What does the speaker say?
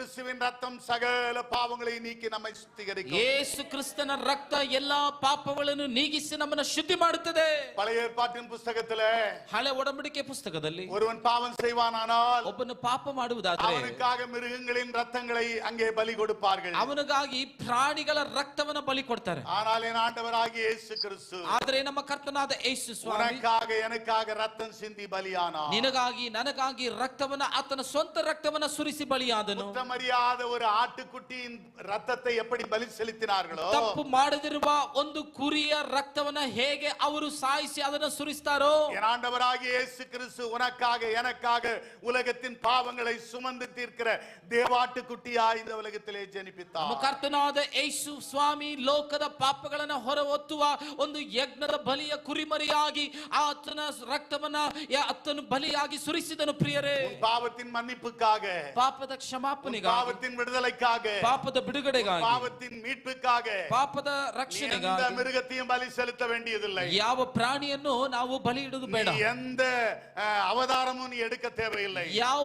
கிறிஸ்துவின் ரத்தம் சகல பாவங்களை நீக்கி நம்மை சுத்திகரிக்கும். ಯೇಸು ಕ್ರಿಸ್ತನ ರಕ್ತ ಎಲ್ಲಾ ಪಾಪಗಳನ್ನು ನೀಗಿಸಿ ನಮ್ಮನ್ನು ಶುದ್ಧಿ ಮಾಡುತ್ತದೆ. பழைய ஏற்பாட்டின் புத்தகத்திலே ಹಳೆ ಒಡಂಬಡಿಕೆ ಪುಸ್ತಕದಲ್ಲಿ ஒருவன் பாவம் செய்வானானால் ಒಬ್ಬನು ಪಾಪ ಮಾಡುವುದಾದರೆ அவனுக்காக மிருகங்களின் ரத்தங்களை அங்கே பலி கொடுப்பார்கள். ಅವನಿಗಾಗಿ ಪ್ರಾಣಿಗಳ ರಕ್ತವನ್ನು ಬಲಿ ಕೊಡ್ತಾರೆ. ஆனால் என் ஆண்டவராகிய இயேசு கிறிஸ்து ಆದರೆ ನಮ್ಮ ಕರ್ತನಾದ ಯೇಸು ಸ್ವಾಮಿ உனக்காக எனக்காக ரத்தம் சிந்தி பலியானார். ನಿನಗಾಗಿ ನನಗಾಗಿ ರಕ್ತವನ್ನ ಆತನ ಸ್ವಂತ ರಕ್ತವನ್ನ ಸುರಿಸಿ ಬಲಿಯಾದನು. குற்றமறியாத ஒரு ஆட்டுக்குட்டியின் ரத்தத்தை எப்படி பலி செலுத்தினார்களோ ತಪ್ಪು ಮಾಡದಿರುವ ಒಂದು ಕುರಿಯ ರಕ್ತವನ್ನ ಹೇಗೆ ಅವರು ಸಾಯಿಸಿ ಅದನ್ನು ಸುರಿಸ್ತಾರೋ என் ஆண்டவராகிய இயேசு கிறிஸ்து உனக்காக எனக்காக உலகத்தின் பாவங்களை சுமந்து தீர்க்கிற தேவாட்டுக்குட்டியாய் இந்த உலகத்திலே ನಮ್ಮ ஜனிப்பித்தார். ಕರ್ತನಾದ ಯೇಸು ಸ್ವಾಮಿ ಲೋಕದ ಪಾಪಗಳನ್ನ ಹೊರ ಹೊತ್ತುವ ಒಂದು ಯಜ್ಞದ ಬಲಿಯ ಕುರಿಮರಿಯಾಗಿ ಆತನ ರಕ್ತವನ್ನ ಆತನು ಬಲಿಯಾಗಿ ಸುರಿಸಿದನು. ಪ್ರಿಯರೇ, உன் பாவத்தின் மன்னிப்புக்காக, ಪಾಪದ உன் ಕ್ಷಮಾಪಣೆಗಾಗಿ, பாவத்தின் விடுதலைக்காக, ಪಾಪದ ಬಿಡುಗಡೆಗಾಗಿ, பாவத்தின் மீட்புக்காக ಪಾಪದ நீ எந்த ರಕ್ಷಣೆಗಾಗಿ மிருகத்தையும் பலி செலுத்த வேண்டியதில்லை. ಯಾವ ಪ್ರಾಣಿಯನ್ನು ನಾವು ಬಲಿ ಇಡುವುದು ಬೇಡ. நீ எந்த அவதாரமும் நீ எடுக்க தேவையில்லை. ಯಾವ